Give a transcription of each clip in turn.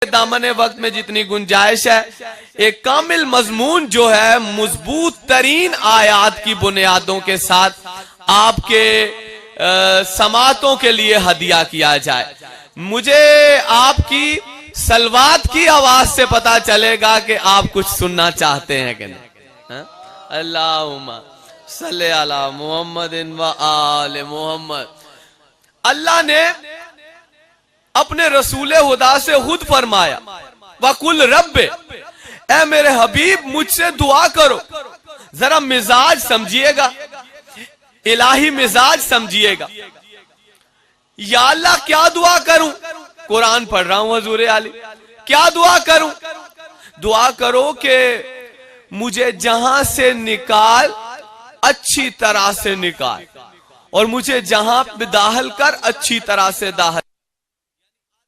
दामने वक्त में जितनी गुंजाइश है, एक कामिल मजमून जो है मजबूत तरीन आयात की बुनियादों के साथ आपके समातों के लिए हदिया किया जाए। मुझे आपकी सलवात की आवाज से पता चलेगा कि आप कुछ सुनना चाहते हैं कि नहीं। अल्लाहुम्मा सल्ले अला मुहम्मदिन व आले मोहम्मद। अल्लाह ने अपने रसूल खुदा से खुद फरमाया, वकुल रब्बे, ऐ मेरे हबीब मुझसे दुआ करो। जरा मिजाज समझिएगा, इलाही मिजाज समझिएगा। या अल्लाह क्या दुआ करूं? कुरान पढ़ रहा हूं हुजूर आली, क्या दुआ करूं? दुआ करो कि मुझे जहां से निकाल अच्छी तरह से निकाल, और मुझे जहां पे दाखिल कर अच्छी तरह से दाखिल।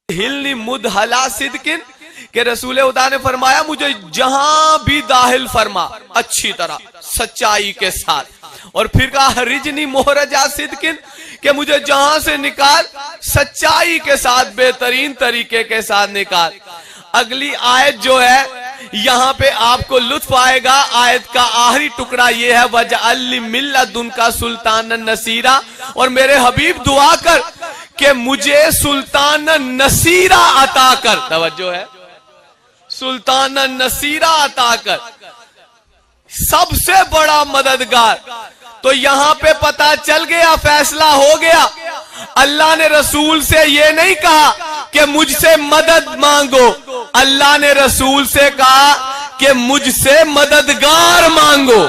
हिलनी मुदहला सिद्किन के रसूल खुदा ने फरमाया, मुझे जहां भी दाखिल फरमा अच्छी तरह सच्चाई के साथ। और फिर कहा रिजनी मोहरजा सिद्किन कि मुझे जहां से निकाल सच्चाई के साथ बेहतरीन तरीके के साथ निकाल। अगली आयत जो है यहां पे आपको लुत्फ आएगा। आयत का आखिरी टुकड़ा यह है, वजअल मिल्लदुन का सुल्तान नसीरा, और मेरे हबीब दुआ कर कि मुझे सुल्तान नसीरा अता कर। तवज्जो है, सुल्तान नसीरा अता कर, सबसे बड़ा मददगार। तो यहां पे पता चल गया, फैसला हो गया। अल्लाह ने रसूल से ये नहीं कहा कि मुझसे मदद मांगो, अल्लाह ने रसूल से कहा कि मुझसे मददगार मांगो,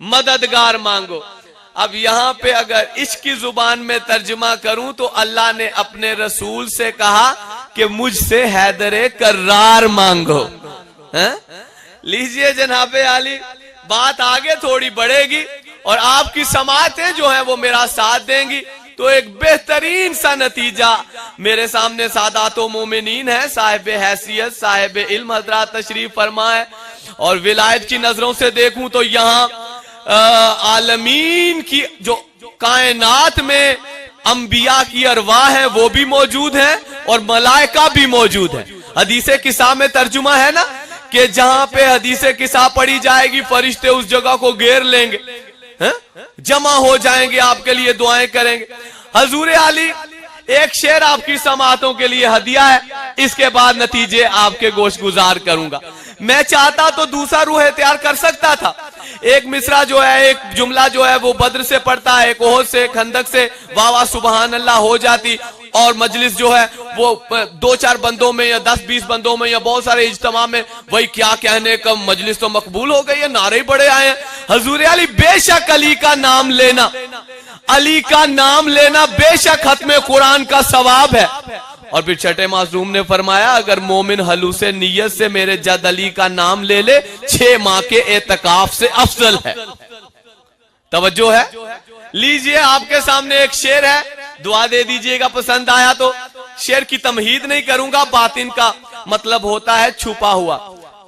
मददगार मांगो। अब यहां पे अगर इश्क की जुबान में तर्जुमा करूं तो अल्लाह ने अपने रसूल से कहा कि मुझसे हैदरे कर्रार मांगो। लीजिए जनाबे आली, बात आगे थोड़ी बढ़ेगी और आपकी समातें जो है वो मेरा साथ देंगी, तो एक बेहतरीन सा नतीजा मेरे सामने सादातो मोमिनीन है, साहिब हैसियत, साहिब इल्म हजरात तशरीफ फरमा है। और विलायत की नजरों से देखूं तो यहाँ आलमीन की जो कायनात में अंबिया की अरवाह है वो भी मौजूद है और मलाइका भी मौजूद है। हदीसे किसा में तर्जुमा है ना कि जहां पे हदीसे किसा पढ़ी जाएगी फरिश्ते उस जगह को घेर लेंगे, जमा हो जाएंगे, आपके लिए दुआएं करेंगे। हजूर आली, एक शेर आपकी समातों के लिए हदिया है, इसके बाद नतीजे आपके गोश गुजार करूंगा। मैं चाहता तो दूसरा रूह तैयार कर सकता था, एक मिसरा जो है, एक जुमला जो है वो बद्र से पढ़ता है, एक ओहद से, खंदक से, वाह वाह सुबहान अल्लाह हो जाती, और मजलिस जो है वो 2-4 बंदों में या 10-20 बंदों में या बहुत सारे इज्तिमा में वही क्या कहने का, मजलिस तो मकबूल हो गई है, नारे ही बड़े आए हैं। हजूर अली, बेशक अली का नाम लेना, अली का नाम लेना बेशक खत्म कुरान का सवाब है। और फिर छठे मासूम ने फरमाया, अगर मोमिन हलू से नियत से मेरे जद अली का नाम ले ले 6 माह के एतकाफ से अफजल है। तवज्जो है। लीजिए आपके सामने एक शेर है, दुआ दे दीजिएगा पसंद आया तो। शेर की तमहीद नहीं करूंगा, बातिन का मतलब होता है छुपा हुआ,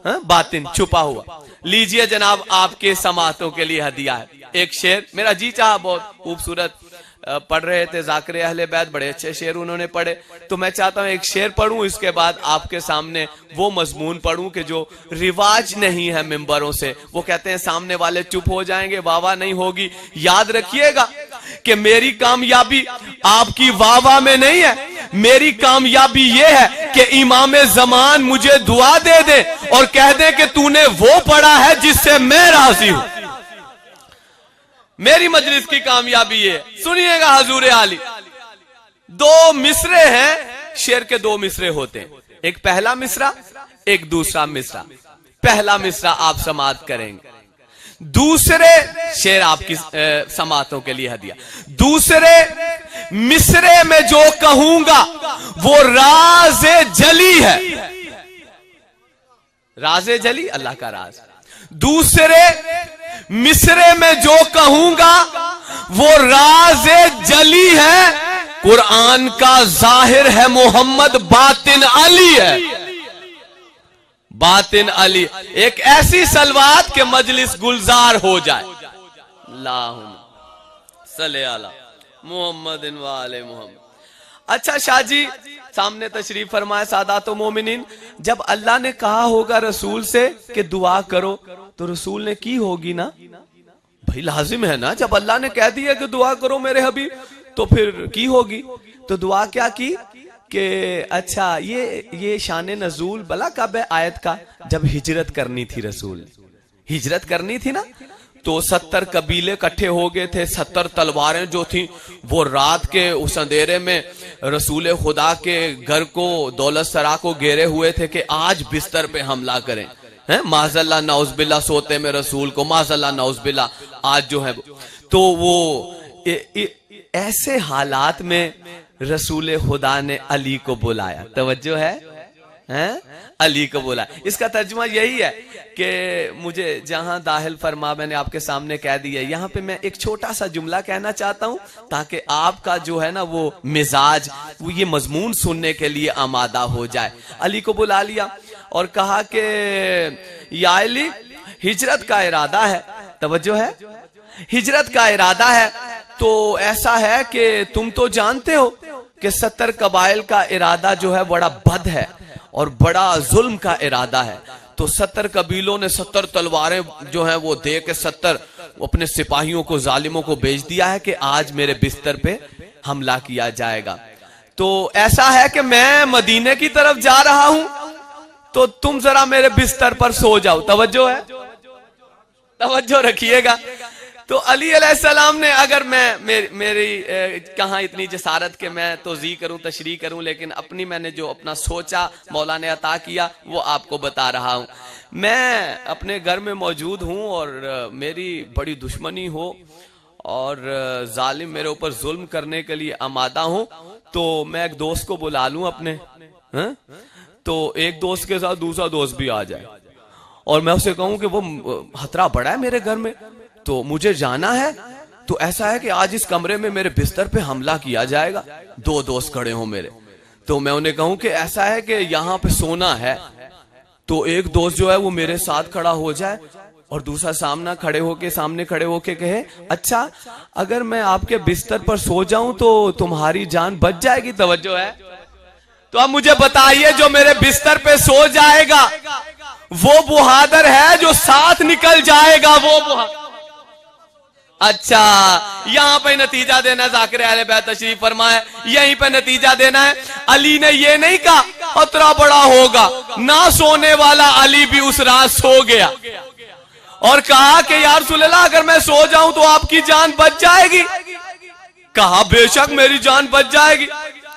बातिन छुपा हुआ। लीजिए जनाब, आपके समातों के लिए हदिया है एक शेर। मेरा जी चाहा, बहुत खूबसूरत पढ़ रहे थे जाकिर अहले बैत, बड़े अच्छे शेर उन्होंने पढ़े, तो मैं चाहता हूं एक शेर पढ़ूं, इसके बाद आपके सामने वो मजमून पढ़ूं कि जो रिवाज नहीं है मिंबरों से। वो कहते हैं सामने वाले चुप हो जाएंगे, वाह वाह नहीं होगी। याद रखिएगा कि मेरी कामयाबी आपकी वाह वाह में नहीं है, मेरी कामयाबी ये है कि इमाम जमान मुझे दुआ दे दे और कह दे कि तूने वो पढ़ा है जिससे मैं राजी हूं। मेरी मजलिस की कामयाबी ये। सुनिएगा हजूर आली, 2 मिसरे हैं, शेर के 2 मिसरे होते हैं, एक पहला मिसरा, एक दूसरा मिसरा। पहला मिसरा आप समात करेंगे, दूसरे शेर आपकी समातों के लिए हदिया। दूसरे मिसरे में जो कहूंगा वो राज़े जली है, राज़े जली अल्लाह का राज। दूसरे मिसरे में जो कहूंगा वो राज़े जली है, कुरान का जाहिर है मोहम्मद, बातिन अली है, बातिन अली। एक ऐसी सलवात के मजलिस गुलजार हो जाए। अल्लाहुम्मा सल्ले अला मुहम्मदिन व आले मुहम्मद। अच्छा शाह जी, सामने तशरीफ फरमाए सादातो मोमिनीन, जब अल्लाह ने कहा होगा रसूल से कि दुआ करो, तो रसूल ने की होगी ना? भाई लाजिम है ना, जब अल्लाह ने कह दिया कि दुआ करो मेरे हबीब, तो फिर की होगी। तो दुआ क्या की कि अच्छा ये शान नजूल भला कब है आयत का? जब हिजरत करनी थी, रसूल हिजरत करनी थी ना, तो 70 कबीले इकट्ठे हो गए थे। 70 तलवारें जो थी वो रात के उस अंधेरे में रसूल खुदा के घर को, दौलत सरा को घेरे हुए थे कि आज बिस्तर पे हमला करें। है माज़ल्ला नौज़बिल्ला, सोते में रसूल को माज़ल्ला नौज़बिल्ला आज जो है। तो वो ऐसे हालात में रसूल खुदा ने अली को बुलाया। तवज्जो है, हैं? अली को बोला। इसका तर्जुमा यही है कि मुझे जहां दाखिल फरमा मैंने आपके सामने कह दिया, यहां पे मैं एक छोटा सा जुमला कहना चाहता हूं ताकि आपका जो है ना वो मिजाज, वो ये मजमून सुनने के लिए आमादा हो जाए। अली को बुला लिया और कहा कि या अली, हिजरत का इरादा है। तवज्जो है, हिजरत का इरादा है। तो ऐसा है कि तुम तो जानते हो कि 70 कबाइल का इरादा जो है बड़ा बद है और बड़ा जुल्म का इरादा है। तो 70 कबीलों ने 70 तलवारें जो हैं वो दे के 70 अपने सिपाहियों को, जालिमों को भेज दिया है कि आज मेरे बिस्तर पे हमला किया जाएगा। तो ऐसा है कि मैं मदीने की तरफ जा रहा हूं, तो तुम जरा मेरे बिस्तर पर सो जाओ। तवज्जो है, तवज्जो रखिएगा। तो अली अलैहिस्सलाम ने, अगर मेरी कहाँ इतनी जसारत के मैं तोज़ी करूं, तशरीह करूं, लेकिन अपनी मैंने जो अपना सोचा मौला ने अता किया वो आपको बता रहा हूं। मैं अपने घर में मौजूद हूं और मेरी बड़ी दुश्मनी हो और जालिम मेरे ऊपर जुल्म करने के लिए आमादा हूं, तो मैं एक दोस्त को बुला लूं अपने, तो एक दोस्त के साथ दूसरा दोस्त भी आ जाए और मैं उसे कहूं कि वो खतरा बड़ा है मेरे घर में, तो मुझे जाना है। तो ऐसा है कि आज इस कमरे में मेरे बिस्तर पे हमला किया जाएगा। 2 दोस्त खड़े हो मेरे, तो मैं उन्हें कहूं कि ऐसा है कि यहाँ पे सोना है। तो एक दोस्त जो है वो मेरे साथ खड़ा हो जाए और दूसरा सामने खड़े होके कहे, अच्छा अगर मैं आपके बिस्तर पर सो जाऊं तो तुम्हारी जान बच जाएगी। तवज्जो है। तो अब मुझे बताइए, जो मेरे बिस्तर पे सो जाएगा वो बहादुर है, जो साथ निकल जाएगा वो बहादुर। अच्छा, यहां पे नतीजा देना, ज़ाकिर अहले बैत तशरीफ फरमाए, यहीं पे नतीजा देना है। अली ने ये नहीं कहा खतरा बड़ा होगा, ना सोने वाला अली भी उस रात सो गया और कहा कि या रसूल अल्लाह, अगर मैं सो जाऊं तो आपकी जान बच जाएगी। कहा बेशक मेरी जान बच जाएगी।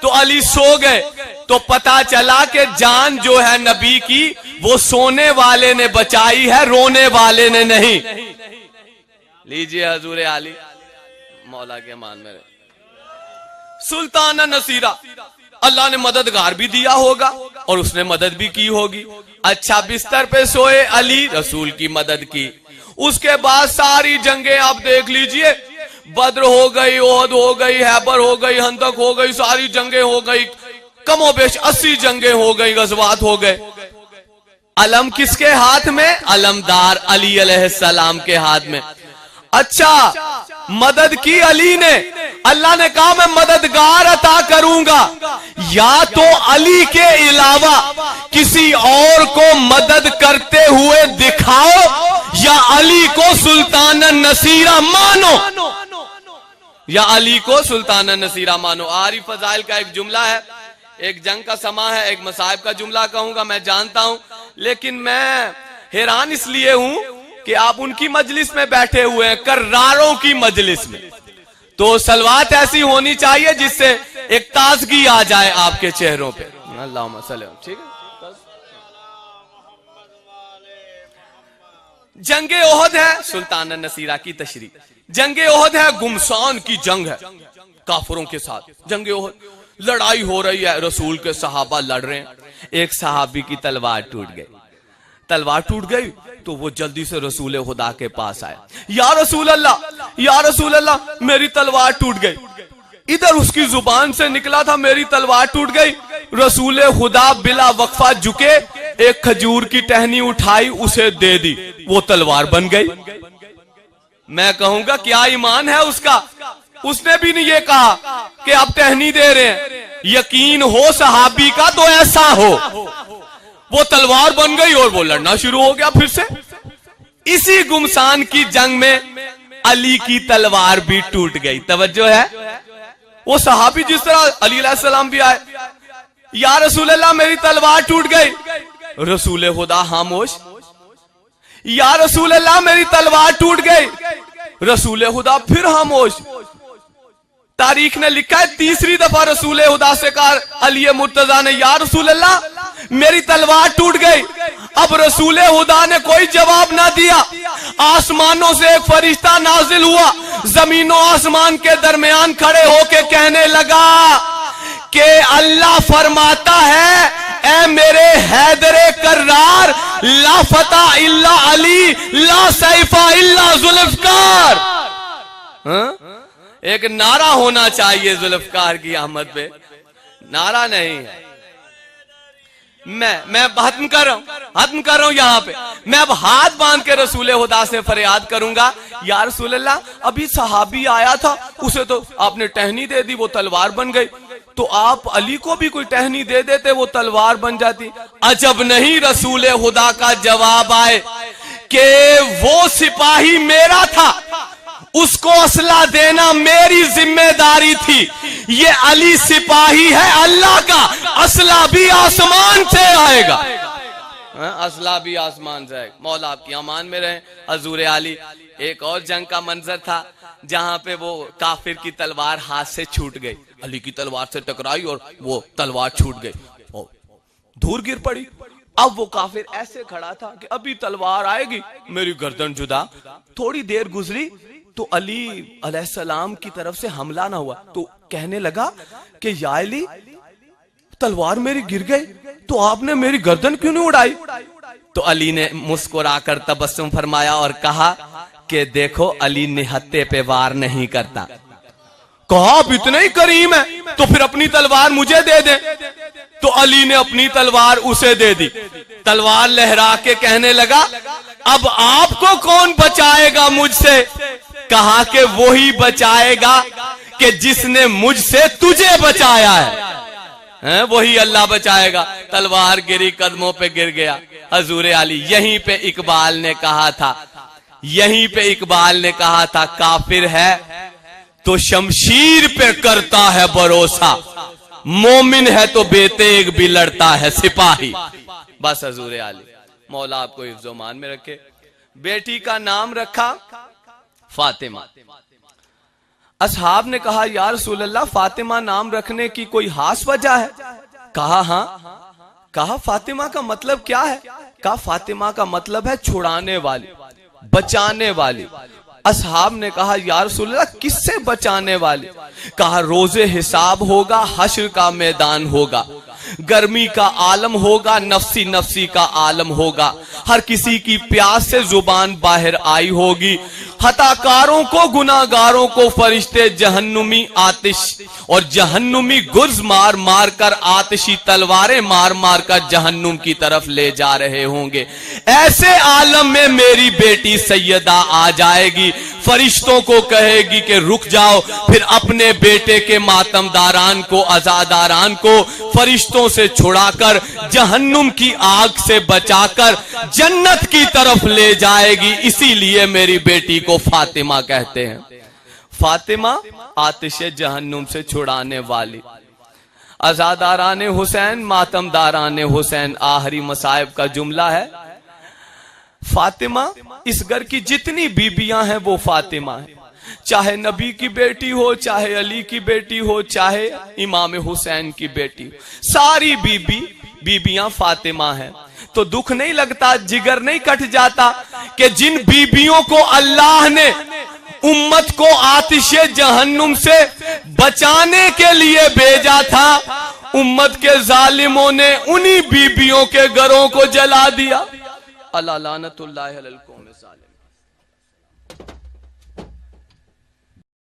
तो अली सो गए। तो पता चला कि जान जो है नबी की वो सोने वाले ने बचाई है, रोने वाले ने नहीं। लीजिए हजूर आली मौला के मान मेरे। सुल्तान नसीरा, अल्लाह ने मददगार भी दिया होगा और उसने मदद भी की होगी। अच्छा, बिस्तर पे सोए अली, रसूल की मदद की। उसके बाद सारी जंगें आप देख लीजिए, बद्र हो गई, ओहद हो गई, हैबर हो गई, हंदक हो गई, सारी जंगें हो गई, कमोबेश 80 जंगें हो गई, गजवात हो गए। अलम किसके हाथ में? अलमदार अली अलैहिस्सलाम के हाथ में। अच्छा, मदद की अली ने। अल्लाह ने कहा मैं मददगार अता करूंगा, या तो अली के अलावा किसी और को मदद करते हुए दिखाओ या अली को सुल्तान नसीरा मानो, या अली को सुल्तान नसीरा मानो। आरिफ फजाइल का एक जुमला है, एक जंग का समा है, एक मसाइब का जुमला कहूंगा, मैं जानता हूं, लेकिन मैं हैरान इसलिए हूं कि आप उनकी मजलिस में बैठे हुए हैं, कर्रारों की मजलिस में। तो सलवात ऐसी होनी चाहिए जिससे एक ताजगी आ जाए आपके चेहरों पे। अल्लाहुम्मा सल्ली, ठीक है। जंगे ओहद है, सुल्तान नसीरा की तशरीह। जंगे ओहद है, गुमसान की जंग है काफिरों के साथ। जंगे ओहद, लड़ाई हो रही है, रसूल के सहाबा लड़ रहे हैं। एक सहाबी की तलवार टूट गई। तलवार टूट गई तो वो जल्दी से रसूल खुदा के पास आए। या रसूल अल्लाह, या रसूल अल्लाह, मेरी तलवार टूट गई। इधर उसकी जुबान से निकला था मेरी तलवार टूट गई। रसूल खुदा बिला वक्फा झुके, एक खजूर की टहनी उठाई, उसे दे दी, वो तलवार बन गई। मैं कहूंगा क्या ईमान है उसका। उसने भी नहीं ये कहा कि आप टहनी दे रहे हैं। यकीन हो सहाबी का तो ऐसा हो, वो तलवार बन गई और वो लड़ना शुरू हो गया फिर से। इसी गुमसान की जंग में अली की तलवार भी टूट गई। तवज्जो है, वो सहाबी जिस तरह अली अलैहिस्सलाम भी आए, या रसूल अल्लाह मेरी तलवार टूट गई, रसूल खुदा खामोश। या रसूल अल्लाह मेरी तलवार टूट गई, रसूल खुदा फिर खामोश। तारीख ने लिखा है तीसरी दफा रसूल खुदा से कहा अली मुर्तजा ने, या रसूल अल्लाह मेरी तलवार टूट गई। अब रसूल खुदा ने कोई जवाब ना दिया। आसमानों से एक फरिश्ता नाजिल हुआ, जमीनों आसमान के दरमियान खड़े होके कहने लगा कि अल्लाह फरमाता है, ए मेरे हैदरे कर्रार, ला फता इल्ला अली, ला सैफा इल्ला जुल्फकार। एक नारा होना चाहिए जुल्फकार की आमद पे, नारा नहीं है। मैं खत्म कर रहा हूं यहां पे। मैं अब हाथ बांध के रसूल खुदा से फरियाद करूंगा, या रसूल अल्लाह अभी सहाबी आया था, उसे तो आपने टहनी दे दी, वो तलवार बन गई, तो आप अली को भी कोई टहनी दे देते, वो तलवार बन जाती। अजब नहीं रसूल खुदा का जवाब आए कि वो सिपाही मेरा था, उसको असला देना मेरी जिम्मेदारी थी। ये अली सिपाही है अल्लाह का, असला भी आसमान से आएगा। असला भी आसमान से आएगा। मौला आपकी अमान में रहे। हजूर आली, एक और जंग का मंजर था जहां पे वो काफिर की तलवार हाथ से छूट गई, अली की तलवार से टकराई और वो तलवार छूट गई, धूल गिर पड़ी। अब वो काफिर ऐसे खड़ा था कि अभी तलवार आएगी, मेरी गर्दन जुदा। थोड़ी देर गुजरी तो अली अलैहिस्सलाम की तरफ से हमला ना हुआ, तो कहने लगा कि या अली, तलवार मेरी गिर गई तो आपने मेरी गर्दन क्यों नहीं उड़ाई? तो अली ने मुस्कुराकर तबस्सुम फरमाया और कहा कि देखो अली निहत्ते पे वार नहीं करता। कहा आप इतने ही करीम है तो फिर अपनी तलवार मुझे दे दे। तो अली ने अपनी तलवार उसे दे दी। तलवार लहरा के कहने लगा, अब आपको कौन बचाएगा मुझसे? कहा कि वही बचाएगा कि जिसने मुझसे तुझे बचाया है, वही अल्लाह बचाएगा। तलवार गिरी, कदमों पे गिर गया। हजूर अली, यहीं पे इकबाल ने कहा था, काफिर है तो शमशीर पे करता है भरोसा, मोमिन है तो बेतेग भी लड़ता है सिपाही। बस हजूर आली, मौला आपको हिफ्ज़ो मान में रखे। बेटी का नाम रखा फातिमा। असहाब ने कहा, या रसूल अल्लाह फातिमा नाम रखने की कोई खास वजह है? कहा हाँ। कहा फातिमा का मतलब क्या है? कहा फातिमा का मतलब है छुड़ाने वाली, बचाने वाली। असहाब ने कहा, या रसूल अल्लाह किससे बचाने वाली? कहा रोजे हिसाब होगा, हश्र का मैदान होगा, गर्मी का आलम होगा, नफसी नफसी का आलम होगा, हर किसी की प्यास से जुबान बाहर आई होगी, खताकारों को गुनाहगारों को फरिश्ते जहन्नुमी आतिश और जहन्नुमी गुर्ज मार मार कर, आतिशी तलवारें मार मार कर जहन्नुम की तरफ ले जा रहे होंगे। ऐसे आलम में मेरी बेटी सैयदा आ जाएगी, फरिश्तों को कहेगी कि रुक जाओ, फिर अपने बेटे के मातमदारान को, अजादारान को फरिश्तों से छुड़ाकर जहन्नुम की आग से बचाकर जन्नत की तरफ ले जाएगी। इसीलिए मेरी बेटी को फातिमा कहते हैं। फातिमा आतिशे जहन्नुम से छुड़ाने वाली। अजादारान हुसैन, मातमदारान हुसैन, आखिरी मसाइब का जुमला है। फातिमा, इस घर की जितनी बीबियां हैं वो फातिमा है, चाहे नबी की बेटी हो, चाहे अली की बेटी हो, चाहे इमाम हुसैन की बेटी हो, सारी बीबियां फातिमा हैं। तो दुख नहीं लगता, जिगर नहीं कट जाता कि जिन बीबियों को अल्लाह ने उम्मत को आतिशे जहन्नुम से बचाने के लिए भेजा था, उम्मत के जालिमों ने उन्हीं बीबियों के घरों को जला दिया। अल्लाह लानतुल्लाह अलल कौम ज़ालिम।